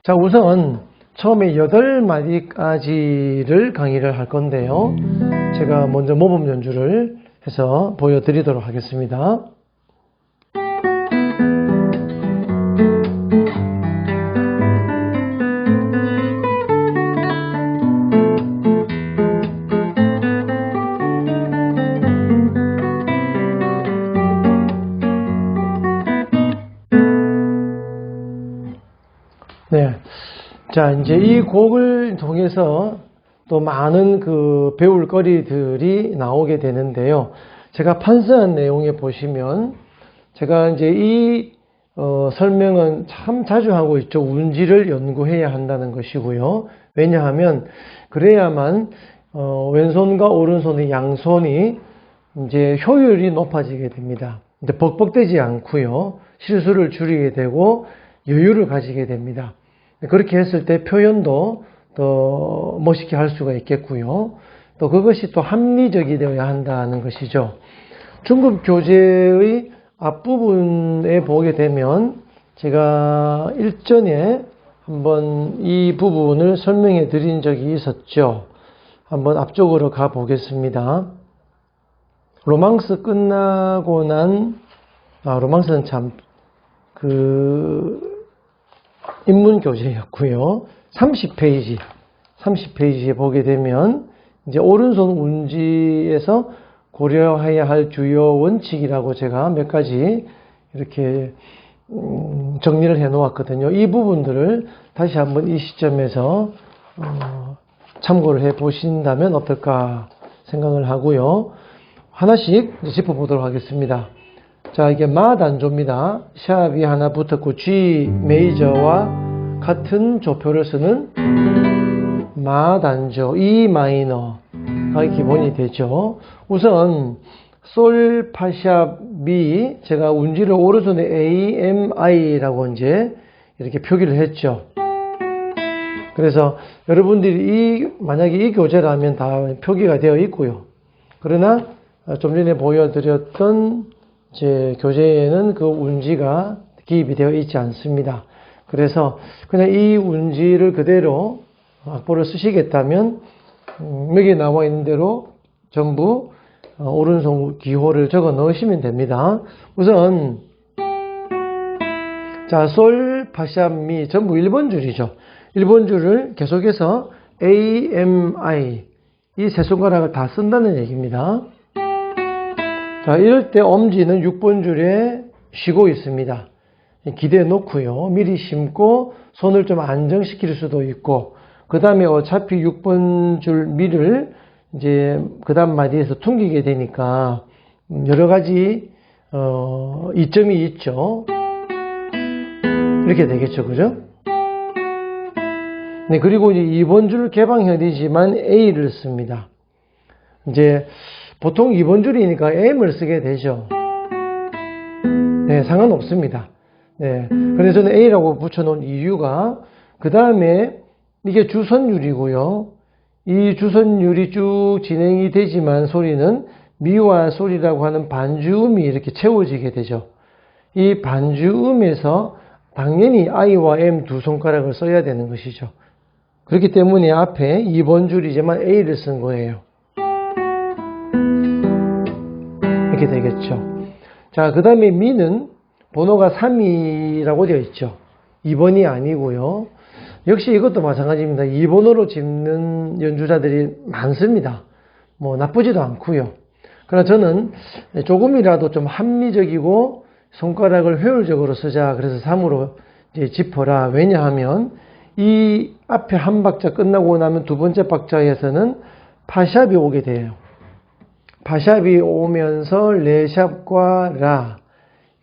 자, 우선 처음에 8마디까지를 강의를 할 건데요. 제가 먼저 모범 연주를 해서 보여드리도록 하겠습니다. 네. 자, 이제 이 곡을 통해서 또 많은 배울 거리들이 나오게 되는데요. 제가 판서한 내용에 보시면 제가 이제 이 설명은 참 자주 하고 있죠. 운지를 연구해야 한다는 것이고요. 왜냐하면 그래야만 왼손과 오른손의 양손이 이제 효율이 높아지게 됩니다. 이제 벅벅대지 않고요. 실수를 줄이게 되고 여유를 가지게 됩니다. 그렇게 했을 때 표현도 더 멋있게 할 수가 있겠고요. 또 그것이 또 합리적이 되어야 한다는 것이죠. 중급 교재의 앞부분에 보게 되면 제가 일전에 한번 이 부분을 설명해 드린 적이 있었죠. 한번 앞쪽으로 가 보겠습니다. 로망스 끝나고 로망스는 참 인문 교재였고요. 30페이지에 보게 되면 이제 오른손 운지에서 고려해야 할 주요 원칙이라고 제가 몇 가지 이렇게 정리를 해 놓았거든요. 이 부분들을 다시 한번 이 시점에서 참고를 해 보신다면 어떨까 생각을 하고요. 하나씩 짚어보도록 하겠습니다. 자, 이게 마 단조입니다. 샵이 하나 붙었고 G 메이저와 같은 조표를 쓰는 마 단조, E 마이너가 기본이 되죠. 우선 솔 파샵이 제가 운지를 오른손에 A, M, I라고 이제 이렇게 표기를 했죠. 그래서 여러분들이 만약에 이 교재라면 다 표기가 되어 있고요. 그러나 좀 전에 보여드렸던 제 교재에는 그 운지가 기입이 되어 있지 않습니다. 그래서 그냥 이 운지를 그대로 악보를 쓰시겠다면 여기 나와 있는 대로 전부 오른손 기호를 적어 넣으시면 됩니다. 우선 자, 솔, 파샵, 미 전부 1번 줄이죠. 1번 줄을 계속해서 A, M, I 이 세 손가락을 다 쓴다는 얘기입니다. 자, 이럴 때 엄지는 6번 줄에 쉬고 있습니다. 기대 놓고요. 미리 심고 손을 좀 안정시킬 수도 있고, 그 다음에 어차피 6번 줄 미를 이제 그 다음 마디에서 퉁기게 되니까 여러 가지 이점이 있죠. 이렇게 되겠죠, 그죠? 네, 그리고 이제 2번 줄 개방현이지만 A를 씁니다. 이제 보통 2번 줄이니까 M을 쓰게 되죠. 네, 상관없습니다. 네. 그래서 저는 A라고 붙여놓은 이유가, 그 다음에 이게 주선율이고요. 이 주선율이 쭉 진행이 되지만 소리는 미와 솔이라고 하는 반주음이 이렇게 채워지게 되죠. 이 반주음에서 당연히 I와 M 두 손가락을 써야 되는 것이죠. 그렇기 때문에 앞에 2번 줄이지만 A를 쓴 거예요. 이렇게 되겠죠. 자, 그 다음에 미는 번호가 3이라고 되어 있죠. 2번이 아니고요. 역시 이것도 마찬가지입니다. 2번으로 짚는 연주자들이 많습니다. 뭐 나쁘지도 않고요. 그러나 저는 조금이라도 좀 합리적이고 손가락을 효율적으로 쓰자. 그래서 3으로 이제 짚어라. 왜냐하면 이 앞에 한 박자 끝나고 나면 두 번째 박자에서는 파샵이 오게 돼요. 파샵이 오면서 레샵과 라.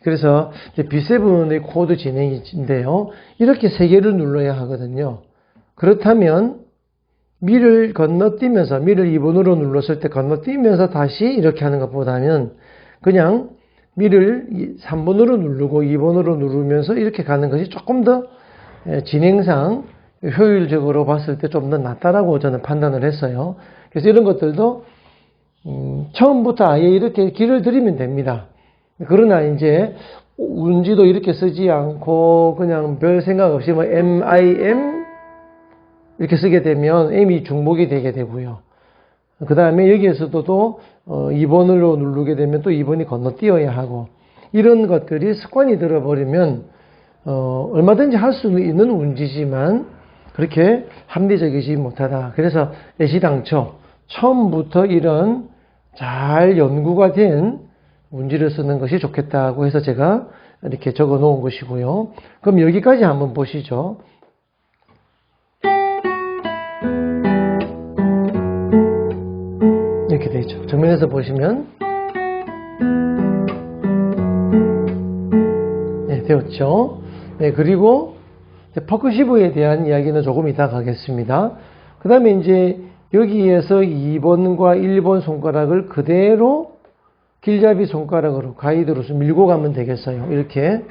그래서 이제 B7의 코드 진행인데요. 이렇게 세 개를 눌러야 하거든요. 그렇다면 미를 건너뛰면서, 미를 2번으로 눌렀을 때 건너뛰면서 다시 이렇게 하는 것보다는 그냥 미를 3번으로 누르고 2번으로 누르면서 이렇게 가는 것이 조금 더 진행상 효율적으로 봤을 때 좀 더 낫다라고 저는 판단을 했어요. 그래서 이런 것들도 처음부터 아예 이렇게 길을 들이면 됩니다. 그러나 이제 운지도 이렇게 쓰지 않고 그냥 별 생각 없이 뭐 MIM 이렇게 쓰게 되면 M이 중복이 되게 되고요. 그 다음에 여기에서도 또 2번으로 누르게 되면 또 2번이 건너뛰어야 하고, 이런 것들이 습관이 들어버리면 얼마든지 할 수 있는 운지지만 그렇게 합리적이지 못하다. 그래서 애시당초 처음부터 이런 잘 연구가 된 운지를 쓰는 것이 좋겠다고 해서 제가 이렇게 적어 놓은 것이고요. 그럼 여기까지 한번 보시죠. 이렇게 되죠. 정면에서 보시면 네, 되었죠. 네, 그리고 퍼커시브에 대한 이야기는 조금 이따 가겠습니다. 그 다음에 이제 여기에서 2번과 1번 손가락을 그대로 길잡이 손가락으로 가이드로서 밀고 가면 되겠어요. 이렇게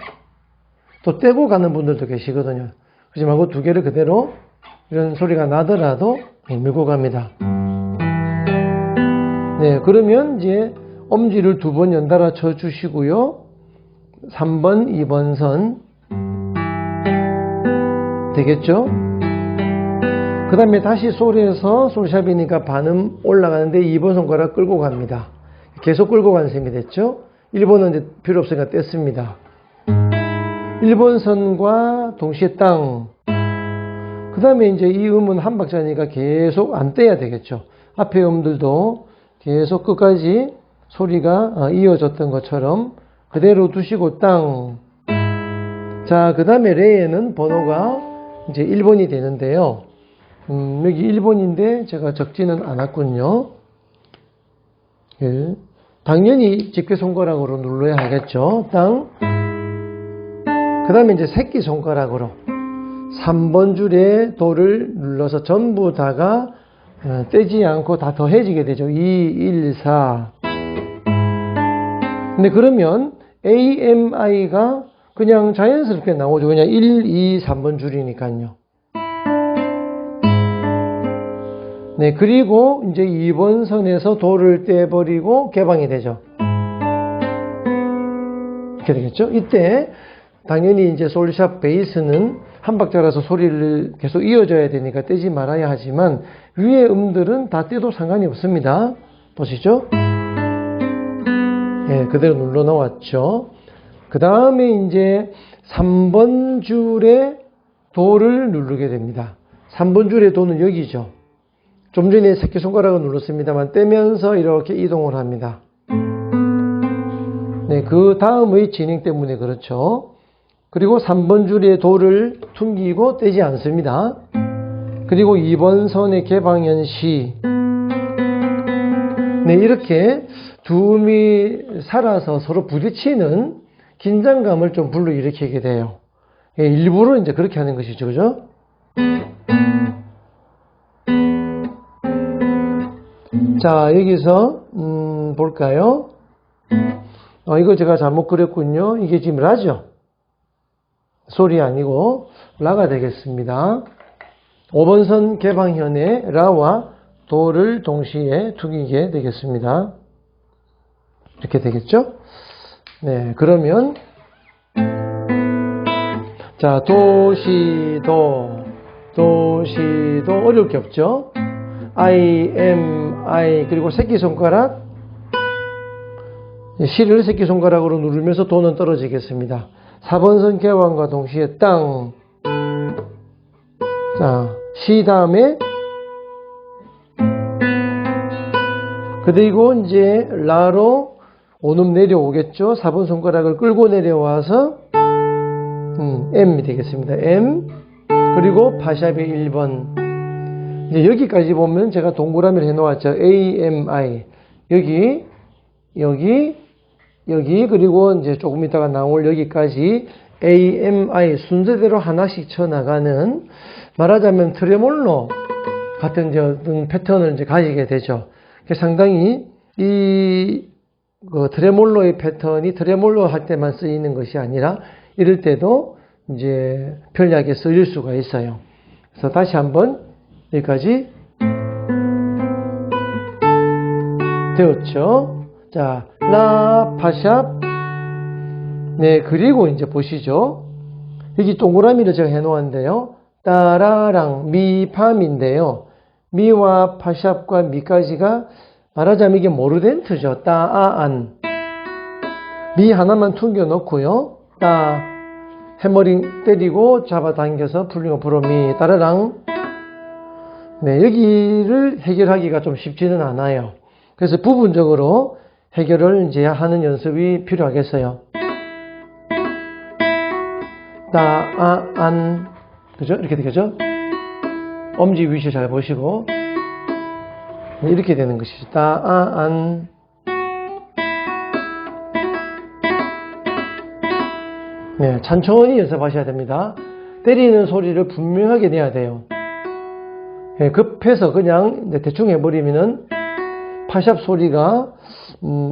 또 떼고 가는 분들도 계시거든요. 그러지 말고 두 개를 그대로 이런 소리가 나더라도 밀고 갑니다. 네, 그러면 이제 엄지를 두 번 연달아 쳐 주시고요. 3번, 2번 선 되겠죠? 그 다음에 다시 솔에서 솔샵이니까 반음 올라가는데 2번 손가락 끌고 갑니다. 계속 끌고 가는 셈이 됐죠? 1번은 이제 필요 없으니까 뗐습니다. 1번 선과 동시에 땅. 그 다음에 이제 이 음은 한 박자니까 계속 안 떼야 되겠죠? 앞에 음들도 계속 끝까지 소리가 이어졌던 것처럼 그대로 두시고 땅. 자, 그 다음에 레에는 번호가 이제 1번이 되는데요. 여기 1번인데 제가 적지는 않았군요. 1. 당연히 집게 손가락으로 눌러야 하겠죠. 땅. 그 다음에 이제 새끼 손가락으로 3번 줄에 도를 눌러서 전부 다가 떼지 않고 다 더해지게 되죠. 2, 1, 4. 근데 그러면 AMI가 그냥 자연스럽게 나오죠. 그냥 1, 2, 3번 줄이니까요. 네, 그리고 이제 2번 선에서 도를 떼버리고 개방이 되죠. 이렇게 되겠죠. 이때 당연히 이제 솔샵 베이스는 한 박자라서 소리를 계속 이어져야 되니까 떼지 말아야 하지만 위에 음들은 다 떼도 상관이 없습니다. 보시죠. 네, 그대로 눌러 놓았죠. 그 다음에 이제 3번 줄에 도를 누르게 됩니다. 3번 줄의 도는 여기죠. 좀 전에 새끼손가락을 눌렀습니다만 떼면서 이렇게 이동을 합니다. 네, 그 다음의 진행 때문에 그렇죠. 그리고 3번 줄의 도를 퉁기고 떼지 않습니다. 그리고 2번 선의 개방현 시. 네, 이렇게 두 음이 살아서 서로 부딪히는 긴장감을 좀 불러일으키게 돼요. 예, 일부러 이제 그렇게 하는 것이죠. 그죠? 자, 여기서 볼까요? 이거 제가 잘못 그렸군요. 이게 지금 라죠? 솔이 아니고 라가 되겠습니다. 5번 선 개방현의 라와 도를 동시에 퉁이게 되겠습니다. 이렇게 되겠죠? 네, 그러면 자, 도시도 어려울 게 없죠? I, M, I 그리고 새끼손가락 시를 새끼손가락으로 누르면서 도는 떨어지겠습니다. 4번 선 개방과 동시에 땅. 자, 시 다음에 그리고 이제 라로 5음 내려오겠죠. 4번 손가락을 끌고 내려와서 M이 되겠습니다. M 그리고 파샵의 1번. 이제 여기까지 보면 제가 동그라미를 해놓았죠. A, M, I 여기 그리고 이제 조금 있다가 나올 여기까지 A, M, I 순서대로 하나씩 쳐나가는 말하자면 트레몰로 같은 이제 패턴을 이제 가지게 되죠. 상당히 이 트레몰로의 패턴이 트레몰로 할 때만 쓰이는 것이 아니라 이럴 때도 이제 편리하게 쓰일 수가 있어요. 그래서 다시 한번 여기까지 되었죠. 자, 라, 파샵, 네, 그리고 이제 보시죠. 여기 동그라미를 제가 해놓았는데요. 따라랑 미팜인데요. 미와 파샵과 미까지가 말하자면 이게 모르덴트죠. 따아안. 미 하나만 퉁겨 놓고요. 따 해머링 때리고 잡아당겨서 풀링어 불어미 따라랑. 네, 여기를 해결하기가 좀 쉽지는 않아요. 그래서 부분적으로 해결을 이제 하는 연습이 필요하겠어요. 따아안. 그죠? 이렇게 되겠죠? 엄지 위치 잘 보시고 이렇게 되는 것이죠. 따아안. 네, 천천히 연습하셔야 됩니다. 때리는 소리를 분명하게 내야 돼요. 네, 급해서 그냥 대충 해버리면은 파샵 소리가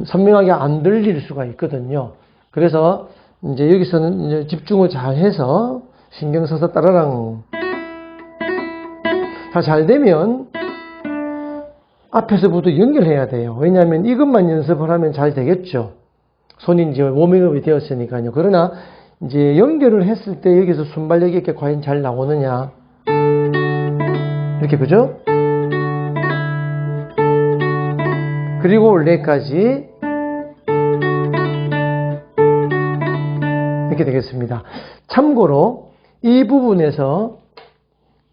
선명하게 안 들릴 수가 있거든요. 그래서 이제 여기서는 이제 집중을 잘 해서 신경 써서 따라랑. 자, 잘 되면 앞에서부터 연결해야 돼요. 왜냐하면 이것만 연습을 하면 잘 되겠죠. 손이 이제 워밍업이 되었으니까요. 그러나 이제 연결을 했을 때 여기서 순발력이 있게 과연 잘 나오느냐. 이렇게, 그죠? 그리고 레까지 이렇게 되겠습니다. 참고로 이 부분에서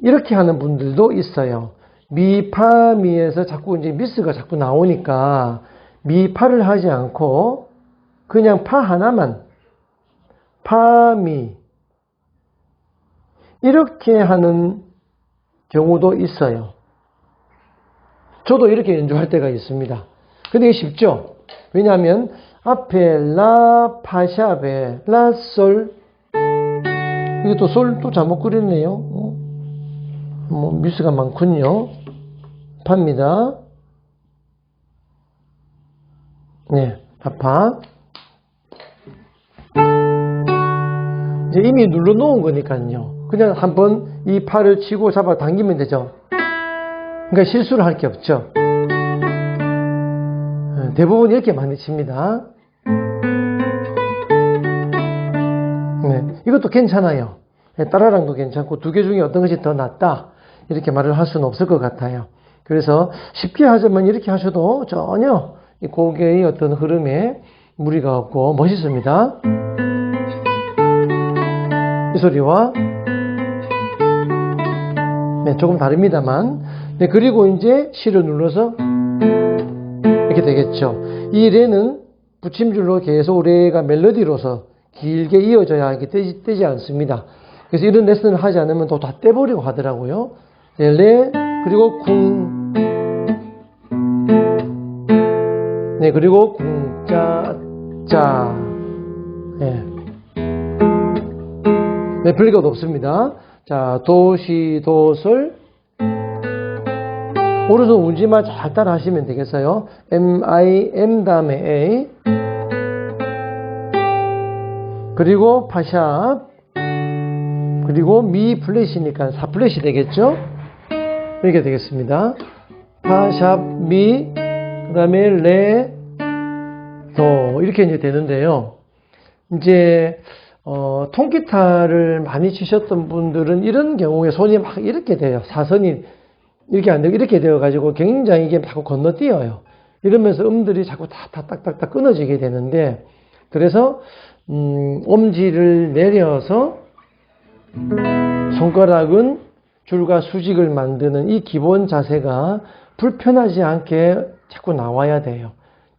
이렇게 하는 분들도 있어요. 미, 파, 미에서 자꾸 이제 미스가 자꾸 나오니까 미, 파를 하지 않고 그냥 파 하나만 파, 미 이렇게 하는 경우도 있어요. 저도 이렇게 연주할 때가 있습니다. 근데 이게 쉽죠? 왜냐하면 앞에 라, 파샵에 라, 솔 이게 또 솔 또 잘못 그렸네요. 뭐 미스가 많군요. 파입니다. 네, 파파. 이제 이미 눌러 놓은 거니까요. 그냥 한번 이 파를 치고 잡아 당기면 되죠. 그러니까 실수를 할 게 없죠. 대부분 이렇게 많이 칩니다. 네, 이것도 괜찮아요. 따라랑도 괜찮고 두 개 중에 어떤 것이 더 낫다 이렇게 말을 할 수는 없을 것 같아요. 그래서 쉽게 하자면 이렇게 하셔도 전혀 이 곡의 어떤 흐름에 무리가 없고 멋있습니다. 이 소리와 네, 조금 다릅니다만 네, 그리고 이제 C를 눌러서 이렇게 되겠죠. 이 레는 붙임줄로 계속 레가 멜로디로서 길게 이어져야 이게 떼지 않습니다. 그래서 이런 레슨을 하지 않으면 또 다 떼버리고 하더라고요. 네, 레 그리고 쿵. 네, 그리고 쿵, 짜, 짜. 네. 네, 별것 없습니다. 자, 도, 시, 도, 솔. 오른손 운지만 잘 따라 하시면 되겠어요. M, I, M 다음에 A. 그리고 파샵. 그리고 미 플랫이니까 4플랫이 되겠죠? 이렇게 되겠습니다. 파샵, 미, 그 다음에 레, 도. 이렇게 이제 되는데요. 이제, 통기타를 많이 치셨던 분들은 이런 경우에 손이 막 이렇게 돼요. 사선이 이렇게 안 되고 이렇게 되어가지고 굉장히 이게 자꾸 건너뛰어요. 이러면서 음들이 자꾸 다 딱딱딱 끊어지게 되는데, 그래서, 엄지를 내려서 손가락은 줄과 수직을 만드는 이 기본 자세가 불편하지 않게 자꾸 나와야 돼요.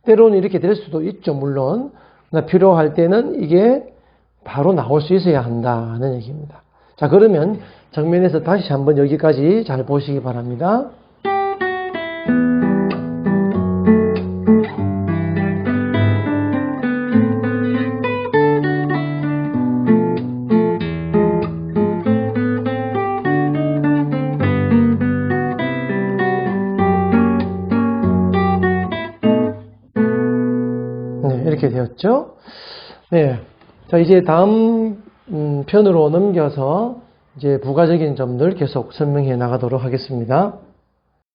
때로는 이렇게 될 수도 있죠, 물론. 그러나 필요할 때는 이게 바로 나올 수 있어야 한다는 얘기입니다. 자, 그러면 정면에서 다시 한번 여기까지 잘 보시기 바랍니다. 네, 이렇게 되었죠. 네. 자, 이제 다음 편으로 넘겨서 이제 부가적인 점들 계속 설명해 나가도록 하겠습니다.